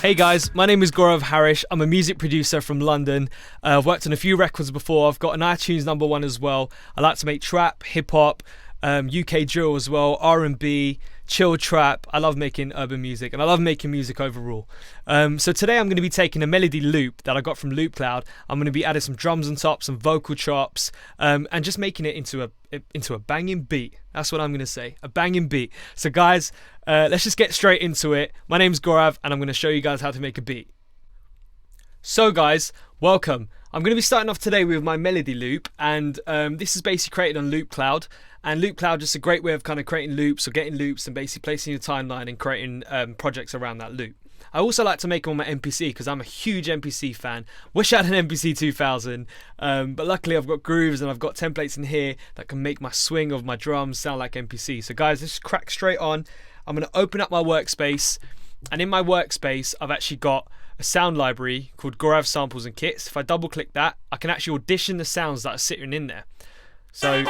Hey guys, my name is Gaurav Harish. I'm a music producer from London. I've worked on a few records before. I've got an iTunes #1 as well. I like to make trap, hip hop, UK drill as well, R&B, chill trap. I love making urban music and I love making music overall. So today I'm going to be taking a melody loop that I got from Loop Cloud. I'm going to be adding some drums on top, some vocal chops, and just making it into a banging beat. That's what I'm going to say, a banging beat. So guys, let's just get straight into it. My name's Gaurav and I'm going to show you guys how to make a beat. So guys, welcome. I'm going to be starting off today with my melody loop, and this is basically created on Loop Cloud. And Loop Cloud is just a great way of kind of creating loops or getting loops and basically placing your timeline and creating projects around that loop. I also like to make them on my MPC because I'm a huge MPC fan. Wish I had an MPC 2000, but luckily I've got grooves and I've got templates in here that can make my swing of my drums sound like MPC. So guys, let's crack straight on. I'm going to open up my workspace, and in my workspace I've actually got a sound library called Gaurav Samples and Kits. If I double click that, I can actually audition the sounds that are sitting in there. So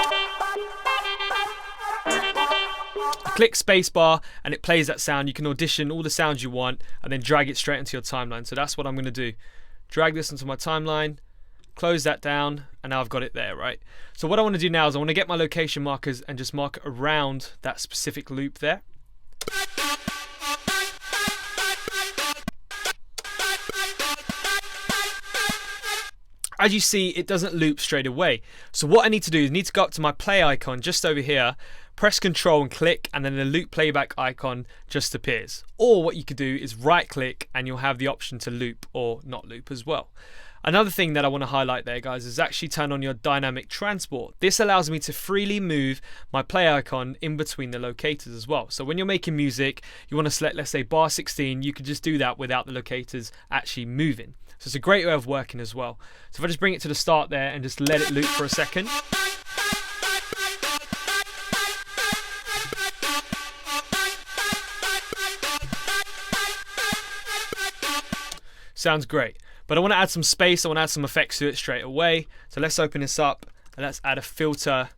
click spacebar and it plays that sound. You can audition all the sounds you want and then drag it straight into your timeline. So that's what I'm going to do. Drag this into my timeline, close that down, and now I've got it there, right? So what I want to do now is I want to get my location markers and just mark it around that specific loop there. As you see, it doesn't loop straight away. So what I need to do is need to go up to my play icon just over here, press Control and click, and then the loop playback icon just appears. Or what you could do is right click and you'll have the option to loop or not loop as well. Another thing that I want to highlight there, guys, is actually turn on your dynamic transport. This allows me to freely move my play icon in between the locators as well. So when you're making music, you want to select, let's say, bar 16, you could just do that without the locators actually moving. So it's a great way of working as well. So if I just bring it to the start there and just let it loop for a second. Sounds great. But I want to add some space, I want to add some effects to it straight away. So let's open this up and let's add a filter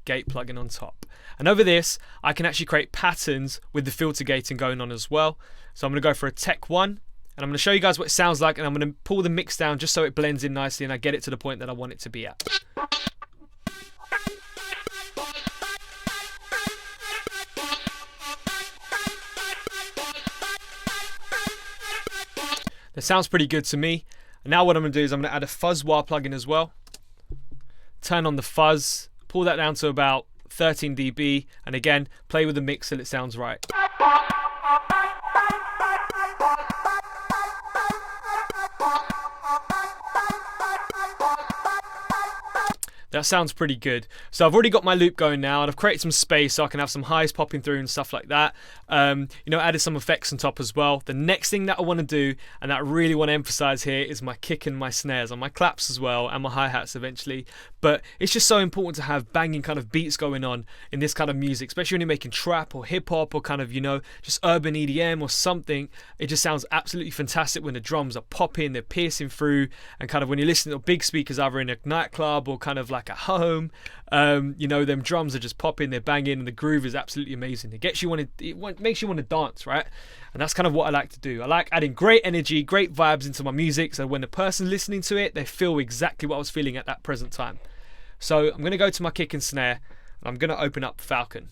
gate plugin on top. And over this, I can actually create patterns with the filter gating going on as well. So I'm going to go for a Tech 1. And I'm going to show you guys what it sounds like, and I'm going to pull the mix down just so it blends in nicely and I get it to the point that I want it to be at. That sounds pretty good to me. And now what I'm going to do is I'm going to add a fuzz wah plugin as well. Turn on the fuzz, pull that down to about 13 dB, and again, play with the mix till it sounds right. That sounds pretty good. So I've already got my loop going now, and I've created some space so I can have some highs popping through and stuff like that. Added some effects on top as well. The next thing that I want to do, and that I really want to emphasize here, is my kick and my snares, on my claps as well, and my hi-hats eventually. But it's just so important to have banging kind of beats going on in this kind of music, especially when you're making trap or hip-hop or kind of, just urban EDM or something. It just sounds absolutely fantastic when the drums are popping, they're piercing through, and kind of when you're listening to big speakers either in a nightclub or kind of like at home, them drums are just popping, they're banging, and the groove is absolutely amazing. It makes you want to dance, right? And that's kind of what I like to do. I like adding great energy, great vibes into my music, so when the person listening to it, they feel exactly what I was feeling at that present time. So I'm going to go to my kick and snare, and I'm going to open up Falcon.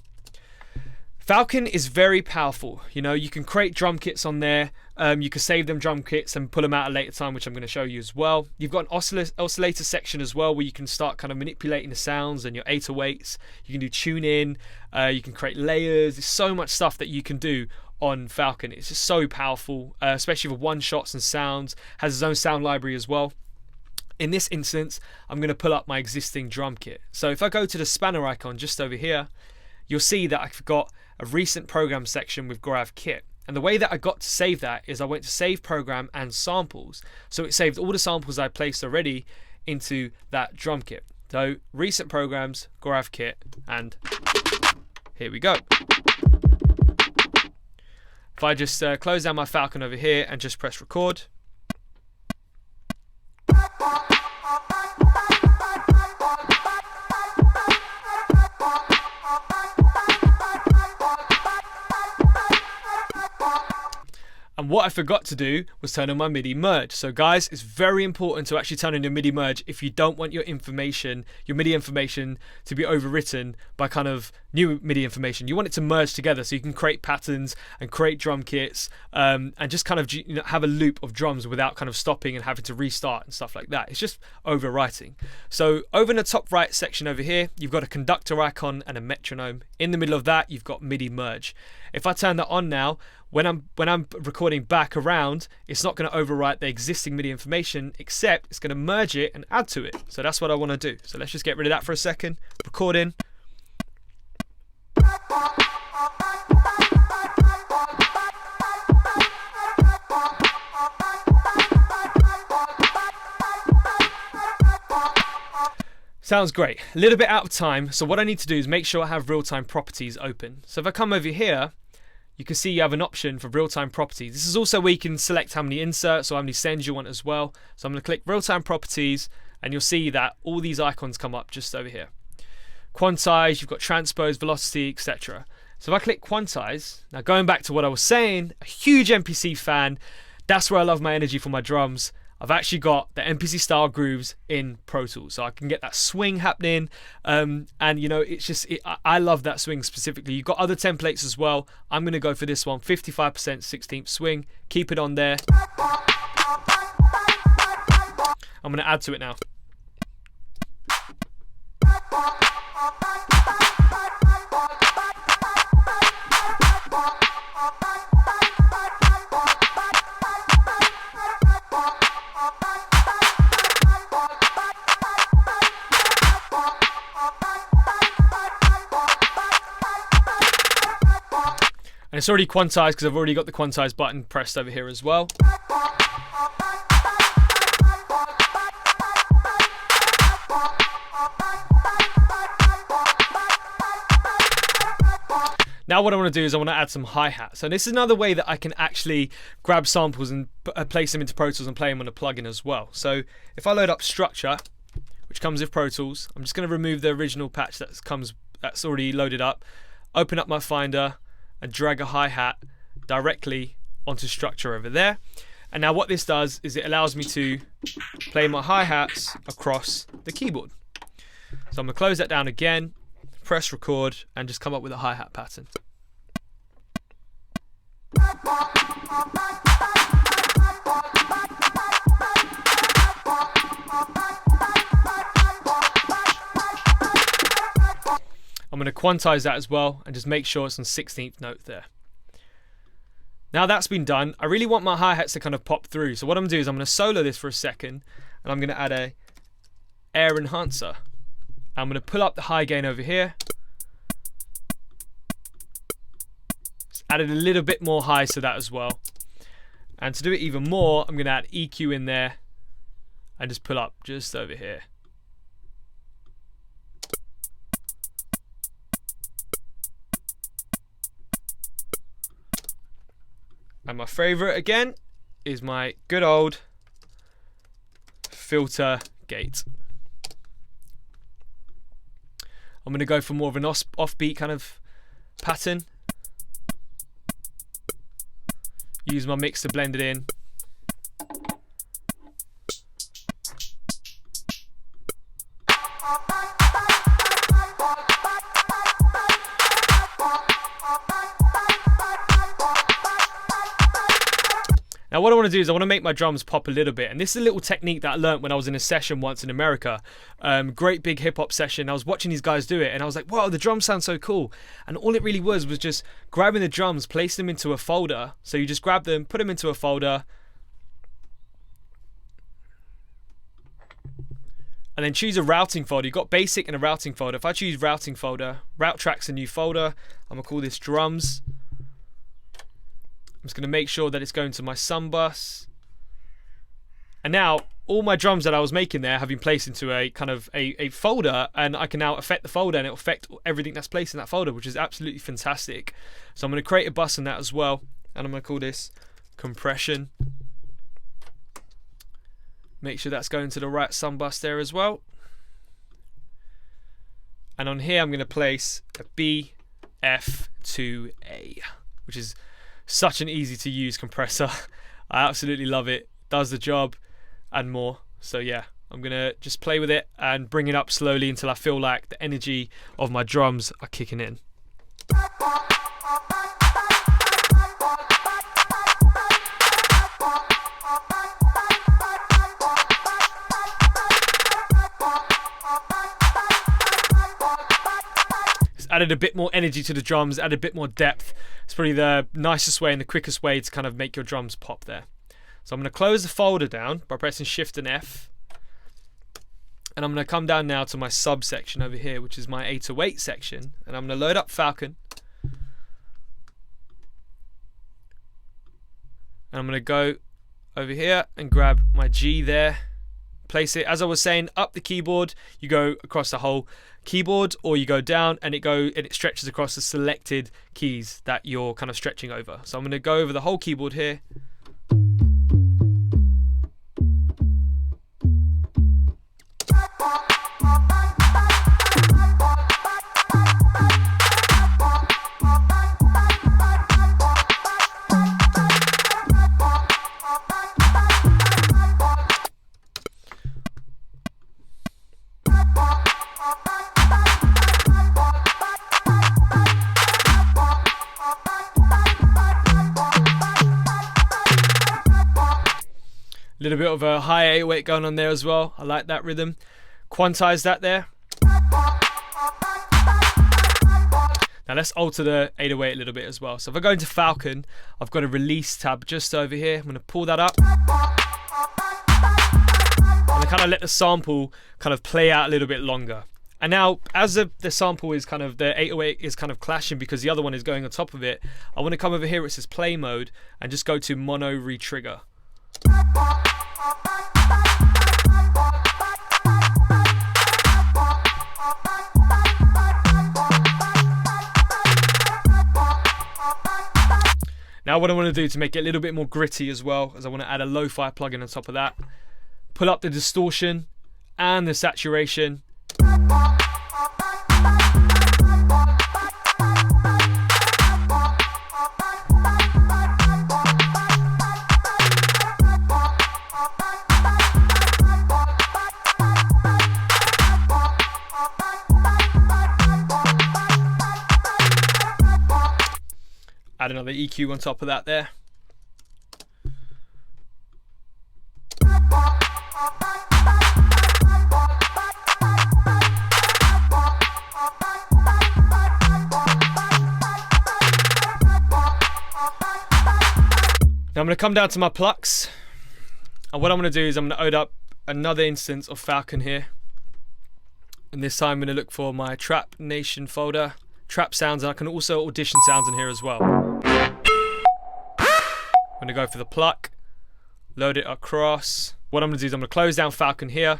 Falcon is very powerful. You can create drum kits on there. You can save them drum kits and pull them out at a later time, which I'm going to show you as well. You've got an oscillator section as well, where you can start kind of manipulating the sounds and your 808s. You can do tune in. You can create layers. There's so much stuff that you can do on Falcon. It's just so powerful, especially with one shots and sounds. Has its own sound library as well. In this instance, I'm going to pull up my existing drum kit. So if I go to the spanner icon just over here, you'll see that I've got a recent program section with Gaurav Kit. And the way that I got to save that is I went to save program and samples. So it saved all the samples I placed already into that drum kit. So recent programs, Gaurav Kit, and here we go. If I just close down my Falcon over here and just press record. And And what I forgot to do was turn on my MIDI merge. So guys, it's very important to actually turn on your MIDI merge if you don't want your MIDI information to be overwritten by kind of new MIDI information. You want it to merge together so you can create patterns and create drum kits, and just kind of have a loop of drums without kind of stopping and having to restart and stuff like that. It's just overwriting. So over in the top right section over here, you've got a conductor icon and a metronome. In the middle of that, you've got MIDI merge. If I turn that on now, when I'm recording back around, it's not going to overwrite the existing MIDI information, except it's going to merge it and add to it. So that's what I want to do. So let's just get rid of that for a second. Recording. Sounds great. A little bit out of time. So what I need to do is make sure I have real-time properties open. So if I come over here, you can see you have an option for real-time properties. This is also where you can select how many inserts or how many sends you want as well. So I'm going to click real-time properties, and you'll see that all these icons come up just over here. Quantize, you've got transpose, velocity, etc. So if I click quantize, now going back to what I was saying, a huge MPC fan, that's where I love my energy for my drums. I've actually got the MPC style grooves in Pro Tools, so I can get that swing happening, and you know, it's just, I love that swing specifically. You've got other templates as well. I'm going to go for this one, 55% 16th swing, keep it on there. I'm going to add to it now. And it's already quantized because I've already got the quantize button pressed over here as well. Now what I want to do is I want to add some hi-hats. So this is another way that I can actually grab samples and place them into Pro Tools and play them on a plugin as well. So if I load up Structure, which comes with Pro Tools, I'm just going to remove the original patch that's already loaded up, open up my Finder, and drag a hi-hat directly onto Structure over there. And now what this does is it allows me to play my hi-hats across the keyboard. So I'm going to close that down again, press record, and just come up with a hi-hat pattern. I'm going to quantize that as well and just make sure it's on 16th note there. Now that's been done, I really want my hi-hats to kind of pop through. So what I'm going to do is I'm going to solo this for a second, and I'm going to add a air enhancer. I'm going to pull up the high gain over here. Just added a little bit more highs to that as well. And to do it even more, I'm going to add EQ in there and just pull up just over here. And my favorite again is my good old filter gate. I'm going to go for more of an offbeat kind of pattern. Use my mix to blend it in. Now what I want to do is I want to make my drums pop a little bit, and this is a little technique that I learned when I was in a session once in America. Great big hip hop session. I was watching these guys do it and I was like, wow, the drums sound so cool. And all it really was just grabbing the drums, placing them into a folder. So you just grab them, put them into a folder, and then choose a routing folder. You've got basic and a routing folder. If I choose routing folder, route track's a new folder. I'm going to call this drums. I'm just going to make sure that it's going to my Sun bus. And now all my drums that I was making there have been placed into a kind of a folder, and I can now affect the folder and it'll affect everything that's placed in that folder, which is absolutely fantastic. So I'm going to create a bus in that as well, and I'm going to call this compression. Make sure that's going to the right Sun bus there as well. And on here I'm going to place a B, F, 2, A, which is Such an easy to use compressor. I absolutely love it. Does the job and more. So yeah, I'm gonna just play with it and bring it up slowly until I feel like the energy of my drums are kicking in. Added a bit more energy to the drums, added a bit more depth. It's probably the nicest way and the quickest way to kind of make your drums pop there. So I'm going to close the folder down by pressing Shift and F. And I'm going to come down now to my subsection over here, which is my 808 section. And I'm going to load up Falcon. And I'm going to go over here and grab my G there. Place it, as I was saying, up the keyboard. You go across the whole keyboard, or you go down and it stretches across the selected keys that you're kind of stretching over. So I'm going to go over the whole keyboard here. A little bit of a high 808 going on there as well. I like that rhythm. Quantize that there. Now let's alter the 808 a little bit as well. So if I go into Falcon, I've got a release tab just over here. I'm going to pull that up. And I kind of let the sample kind of play out a little bit longer. And now, as the sample is kind of, the 808 is kind of clashing because the other one is going on top of it, I want to come over here where it says play mode and just go to mono retrigger. Now what I want to do to make it a little bit more gritty as well, is I want to add a lo-fi plugin on top of that. Pull up the distortion and the saturation. Add another EQ on top of that there. Now I'm going to come down to my plucks, and what I'm going to do is I'm going to load up another instance of Falcon here, and this time I'm going to look for my Trap Nation folder, trap sounds, and I can also audition sounds in here as well. I'm going to go for the pluck, load it across. What I'm going to do is I'm going to close down Falcon here.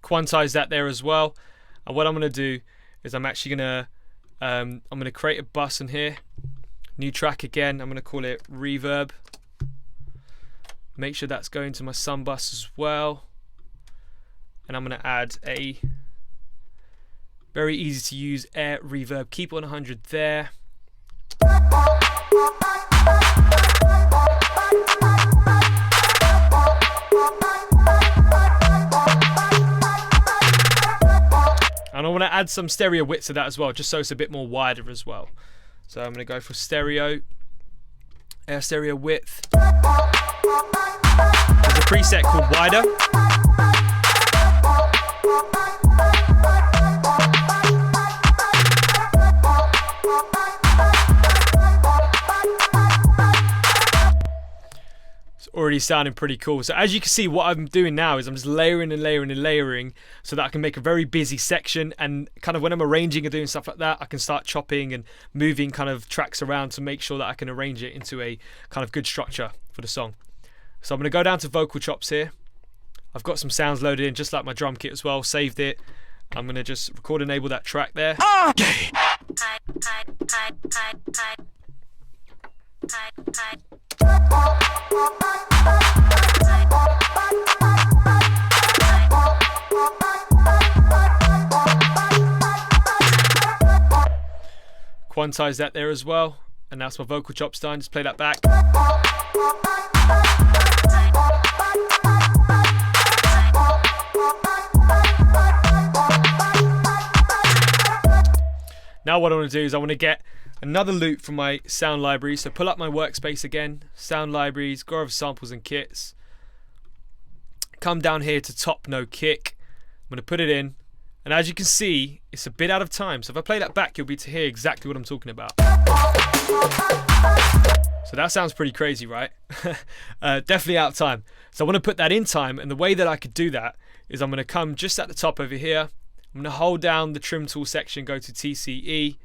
Quantize that there as well. And what I'm going to do is I'm actually going to create a bus in here. New track again. I'm going to call it reverb. Make sure that's going to my Sun bus as well. And I'm going to add a very easy to use air reverb. Keep it on 100 there. And I want to add some stereo width to that as well, just so it's a bit more wider as well. So I'm going to go for stereo, air stereo width. There's a preset called wider. Already sounding pretty cool. So as you can see, what I'm doing now is I'm just layering and layering and layering so that I can make a very busy section, and kind of when I'm arranging and doing stuff like that, I can start chopping and moving kind of tracks around to make sure that I can arrange it into a kind of good structure for the song. So I'm going to go down to vocal chops here. I've got some sounds loaded in just like my drum kit as well, saved it. I'm going to just record enable that track there. Quantize that there as well, and that's my vocal chops done. Just play that back. Now what I want to do is I want to get another loop from my sound library. So pull up my workspace again, sound libraries, go over samples and kits. Come down here to top no kick. I'm going to put it in. And as you can see, it's a bit out of time. So if I play that back, you'll be to hear exactly what I'm talking about. So that sounds pretty crazy, right? Definitely out of time. So I want to put that in time. And the way that I could do that is I'm going to come just at the top over here. I'm going to hold down the trim tool section, go to TCE.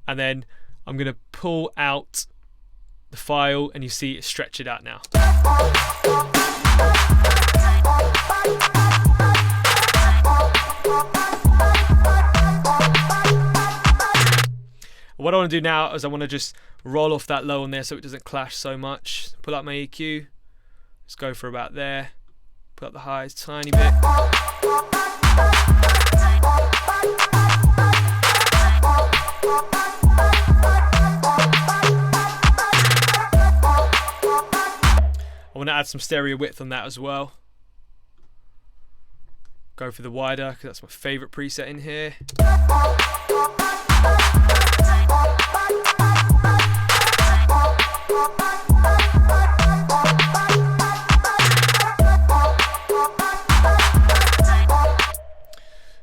And then I'm going to pull out the file. And you see it stretch it out now. What I want to do now is I want to just roll off that low on there so it doesn't clash so much. Pull up my EQ. Let's go for about there. Put up the highs tiny bit. I want to add some stereo width on that as well. Go for the wider because that's my favorite preset in here.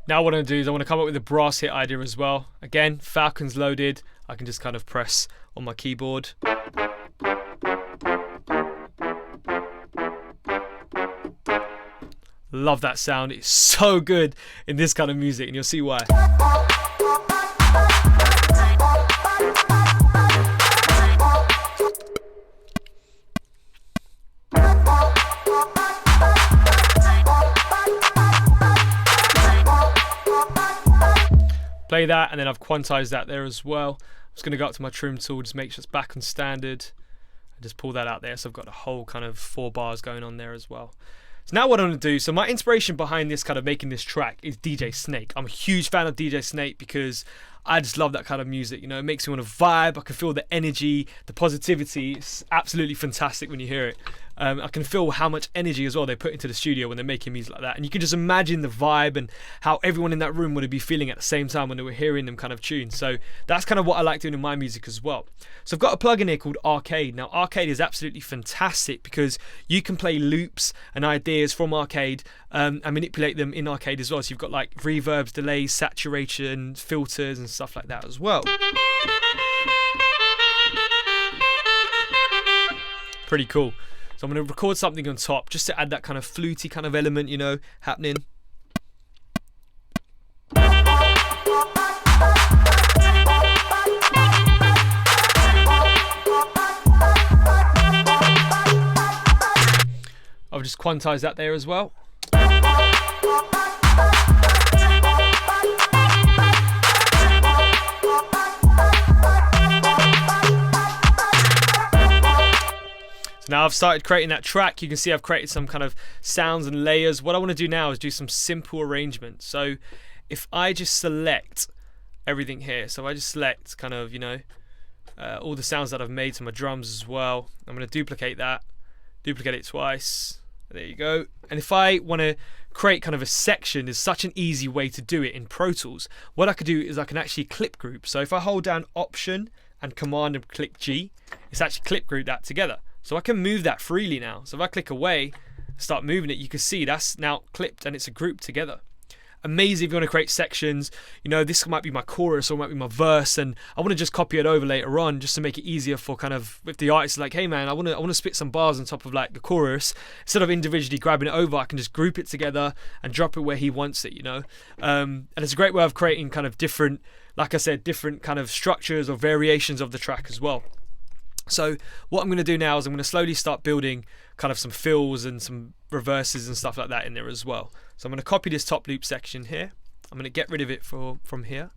Now what I'm going to do is I want to come up with a brass hit idea as well. Again, Falcon's loaded. I can just kind of press on my keyboard. Love that sound. It's so good in this kind of music, and you'll see why. Play that, and then I've quantized that there as well. I'm just going to go up to my trim tool, just make sure it's back on standard, and just pull that out there. So I've got a whole kind of 4 bars going on there as well. So now what I'm going to do, so my inspiration behind this kind of making this track is DJ Snake. I'm a huge fan of DJ Snake because I just love that kind of music. You know, it makes me want to vibe. I can feel the energy, the positivity. It's absolutely fantastic when you hear it. I can feel how much energy as well they put into the studio when they're making music like that. And you can just imagine the vibe and how everyone in that room would be feeling at the same time when they were hearing them kind of tunes. So that's kind of what I like doing in my music as well. So I've got a plugin here called Arcade. Now Arcade is absolutely fantastic because you can play loops and ideas from Arcade and manipulate them in Arcade as well. So you've got like reverbs, delays, saturation, filters and stuff like that as well. Pretty cool. So I'm going to record something on top just to add that kind of fluty kind of element, you know, happening. I've just quantized that there as well. Now I've started creating that track. You can see I've created some kind of sounds and layers. What I want to do now is do some simple arrangement. So if I just select everything here, so I just select kind of, you know, all the sounds that I've made to my drums as well. I'm going to duplicate that, duplicate it twice. There you go. And if I want to create kind of a section, there's such an easy way to do it in Pro Tools. What I could do is I can actually clip group. So if I hold down Option and Command and click G, it's actually clip group that together. So I can move that freely now. So if I click away, start moving it, you can see that's now clipped and it's a group together. Amazing if you want to create sections. You know, this might be my chorus or might be my verse, and I want to just copy it over later on just to make it easier for kind of if the artist is like, hey man, I want to spit some bars on top of like the chorus. Instead of individually grabbing it over, I can just group it together and drop it where he wants it, you know. And it's a great way of creating kind of different, like I said, different kind of structures or variations of the track as well. So what I'm going to do now is I'm going to slowly start building kind of some fills and some reverses and stuff like that in there as well. So I'm going to copy this top loop section here. I'm going to get rid of it from here.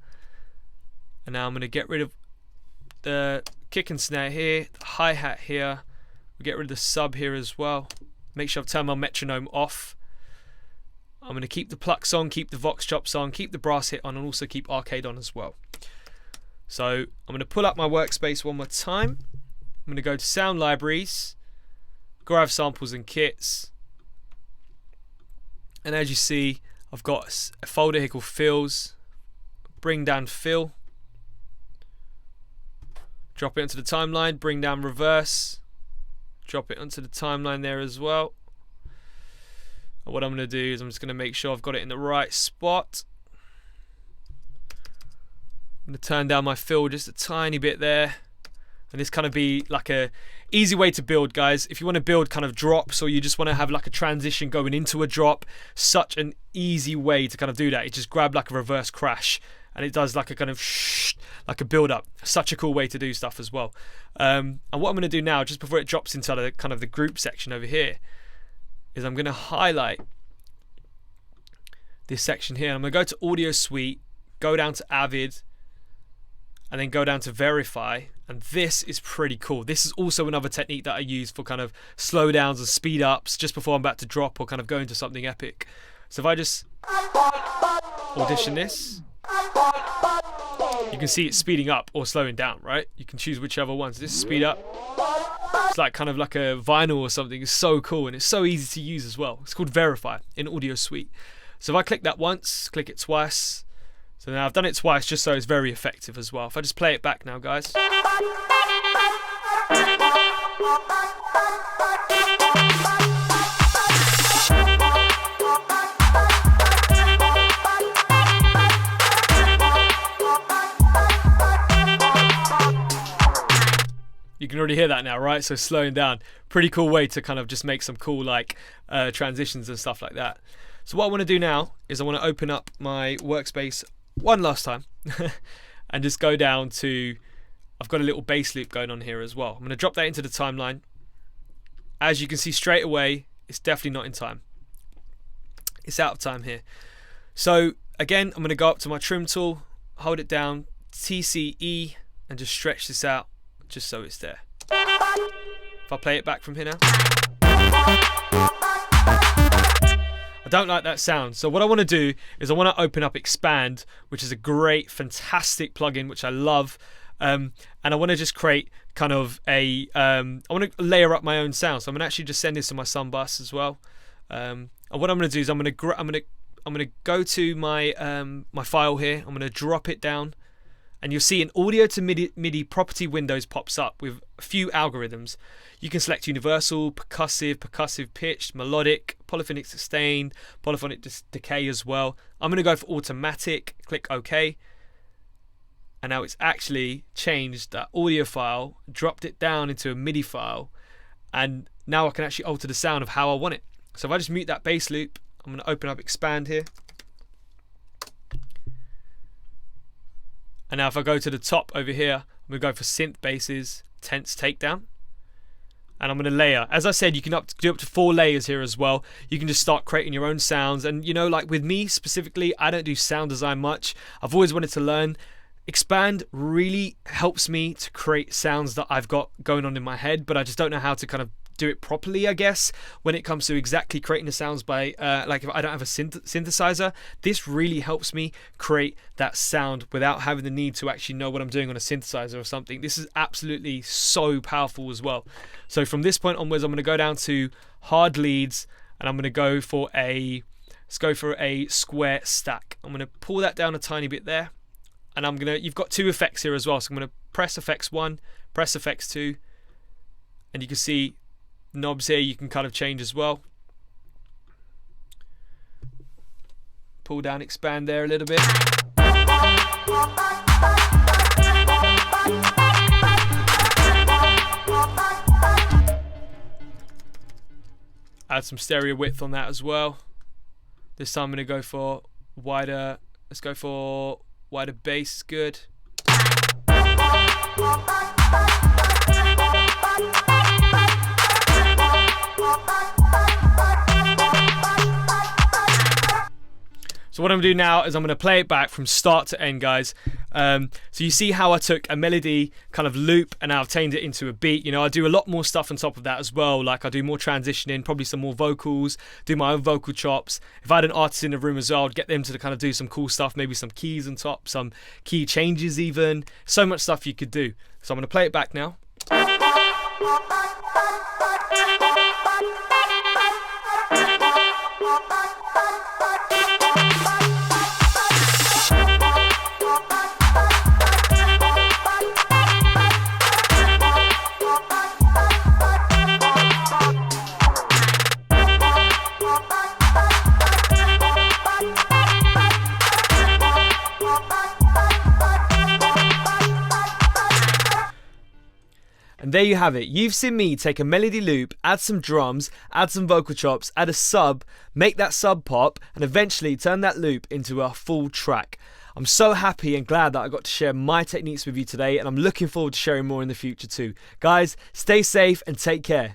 And now I'm going to get rid of the kick and snare here, the hi-hat here. We get rid of the sub here as well. Make sure I've turned my metronome off. I'm going to keep the plucks on, keep the vox chops on, keep the brass hit on, and also keep arcade on as well. So I'm going to pull up my workspace one more time. I'm going to go to sound libraries, grab samples and kits. And as you see, I've got a folder here called fills. Bring down fill. Drop it onto the timeline, bring down reverse. Drop it onto the timeline there as well. And what I'm going to do is I'm just going to make sure I've got it in the right spot. I'm going to turn down my fill just a tiny bit there. And this kind of be like a easy way to build, guys. If you want to build kind of drops, or you just want to have like a transition going into a drop, such an easy way to kind of do that. You just grab like a reverse crash, and it does like a kind of like a build up. Such a cool way to do stuff as well. And what I'm going to do now, just before it drops into the kind of the group section over here, is I'm going to highlight this section here. I'm going to go to Audio Suite, go down to Avid, and then go down to Verify. And this is pretty cool. This is also another technique that I use for kind of slowdowns and speed ups just before I'm about to drop or kind of go into something epic. So if I just audition this, you can see it's speeding up or slowing down, right? You can choose whichever one. So this is speed up. It's like kind of like a vinyl or something. It's so cool, and it's so easy to use as well. It's called Verify in Audio Suite. So if I click that once, click it twice. So now I've done it twice just so it's very effective as well. If I just play it back now, guys. You can already hear that now, right? So slowing down. Pretty cool way to kind of just make some cool like transitions and stuff like that. So what I want to do now is I want to open up my workspace one last time and just go down to, I've got a little bass loop going on here as well. I'm going to drop that into the timeline. As you can see straight away, it's definitely not in time. It's out of time here. So again, I'm going to go up to my trim tool, hold it down, TCE, and just stretch this out just so it's there. If I play it back from here now. I don't like that sound. So what I want to do is I want to open up Expand, which is a great, fantastic plugin, which I love. And I want to just create kind of a, I want to layer up my own sound. So I'm going to actually just send this to my Sun bus as well. And what I'm going to do is I'm going to go to my my file here. I'm going to drop it down, and you'll see an audio to MIDI property windows pops up with a few algorithms. You can select universal, percussive pitched, melodic, polyphonic sustained, polyphonic decay as well. I'm going to go for automatic, click OK. And now it's actually changed that audio file, dropped it down into a MIDI file, and now I can actually alter the sound of how I want it. So if I just mute that bass loop, I'm going to open up Expand here. And now if I go to the top over here, I'm going to go for synth basses, tense takedown. And I'm going to layer. As I said, you can do up to 4 layers here as well. You can just start creating your own sounds. And you know, like with me specifically, I don't do sound design much. I've always wanted to learn. Expand really helps me to create sounds that I've got going on in my head, but I just don't know how to kind of do it properly, I guess, when it comes to exactly creating the sounds by like if I don't have a synthesizer. This really helps me create that sound without having the need to actually know what I'm doing on a synthesizer or something. This is absolutely so powerful as well. So from this point onwards, I'm going to go down to hard leads, and I'm going to go for let's go for a square stack. I'm going to pull that down a tiny bit there, and you've got 2 effects here as well. So I'm going to press effects 1, press effects 2, and you can see knobs here you can kind of change as well. Pull down, expand there a little bit. Add some stereo width on that as well. This time I'm going to go for wider. Let's go for wider bass. Good. So what I'm going to do now is I'm going to play it back from start to end, guys. So you see how I took a melody kind of loop and I've turned it into a beat. You know, I do a lot more stuff on top of that as well. Like I do more transitioning, probably some more vocals, do my own vocal chops. If I had an artist in the room as well, I'd get them to kind of do some cool stuff, maybe some keys on top, some key changes even. So much stuff you could do. So I'm going to play it back now. And there you have it. You've seen me take a melody loop, add some drums, add some vocal chops, add a sub, make that sub pop, and eventually turn that loop into a full track. I'm so happy and glad that I got to share my techniques with you today, and I'm looking forward to sharing more in the future too. Guys, stay safe and take care.